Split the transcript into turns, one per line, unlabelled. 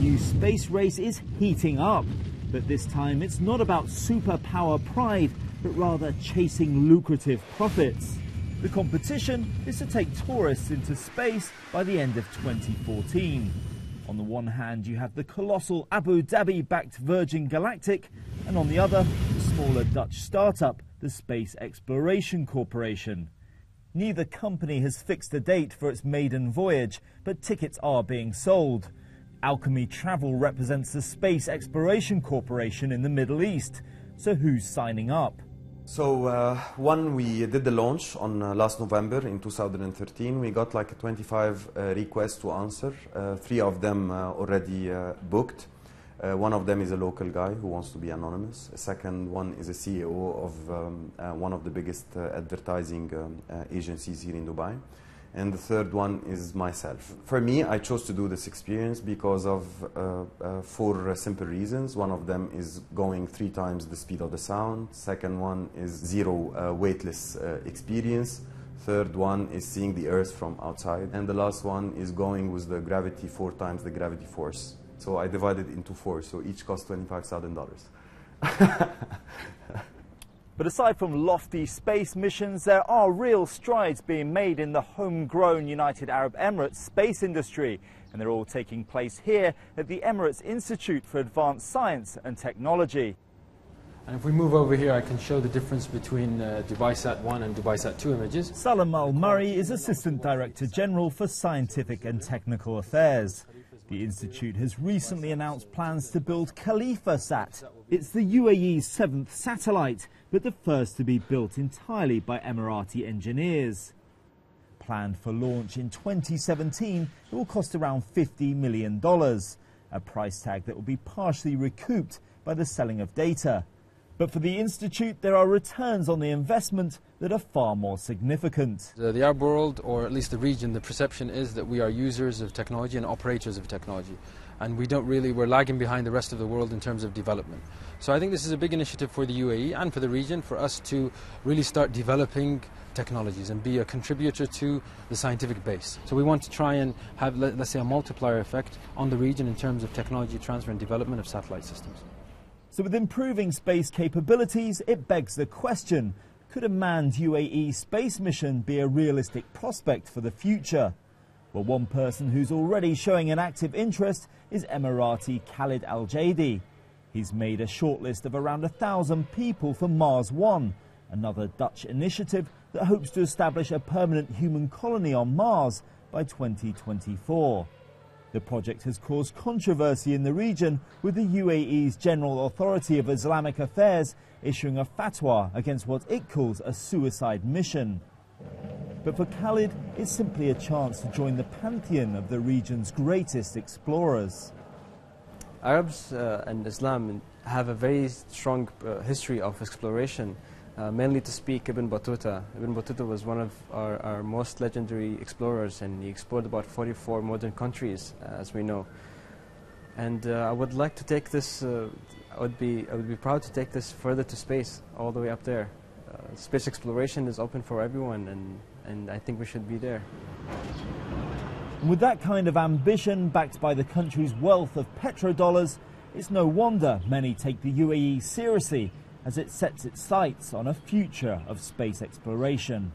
new space race is heating up. But this time it's not about superpower pride, but rather chasing lucrative profits. The competition is to take tourists into space by the end of 2014. On the one hand, you have the colossal Abu Dhabi-backed Virgin Galactic, and on the other, the smaller Dutch startup, the Space Exploration Corporation. Neither company has fixed a date for its maiden voyage, but tickets are being sold. Alchemy Travel represents the Space Exploration Corporation in the Middle East. So who's signing up?
So we did the launch on last November in 2013. We got like 25 requests to answer. 3 of them already booked. One of them is a local guy who wants to be anonymous. A second one is a CEO of one of the biggest advertising agencies here in Dubai. And the third one is myself. For me, I chose to do this experience because of 4 simple reasons. One of them is going 3 times the speed of the sound. Second one is 0 weightless experience. Third one is seeing the Earth from outside. And the last one is going with the gravity 4 times the gravity force. So I divided into 4, so each cost $25,000.
But aside from lofty space missions, there are real strides being made in the homegrown United Arab Emirates space industry. And they're all taking place here at the Emirates Institute for Advanced Science and Technology.
And if we move over here, I can show the difference between DubaiSat-1 and DubaiSat-2 images.
Salam Al-Murray is Assistant Director General for Scientific and Technical Affairs. The Institute has recently announced plans to build Khalifa-Sat. It's the UAE's 7th satellite, but the first to be built entirely by Emirati engineers. Planned for launch in 2017, it will cost around $50 million, a price tag that will be partially recouped by the selling of data. But for the Institute, there are returns on the investment that are far more significant.
The Arab world, or at least the region, the perception is that we are users of technology and operators of technology. And we're lagging behind the rest of the world in terms of development. So I think this is a big initiative for the UAE and for the region, for us to really start developing technologies and be a contributor to the scientific base. So we want to try and have, let's say, a multiplier effect on the region in terms of technology transfer and development of satellite systems.
So with improving space capabilities, it begs the question, could a manned UAE space mission be a realistic prospect for the future? Well, one person who's already showing an active interest is Emirati Khalid Al-Jaidi. He's made a shortlist of around 1,000 people for Mars One, another Dutch initiative that hopes to establish a permanent human colony on Mars by 2024. The project has caused controversy in the region, with the UAE's General Authority of Islamic Affairs issuing a fatwa against what it calls a suicide mission. But for Khalid, it's simply a chance to join the pantheon of the region's greatest explorers.
Arabs and Islam have a very strong history of exploration. Mainly to speak Ibn Battuta. Ibn Battuta was one of our most legendary explorers, and he explored about 44 modern countries, as we know. And I would like to take this, I would be proud to take this further to space, all the way up there. Space exploration is open for everyone, and I think we should be there.
With that kind of ambition, backed by the country's wealth of petrodollars, it's no wonder many take the UAE seriously as it sets its sights on a future of space exploration.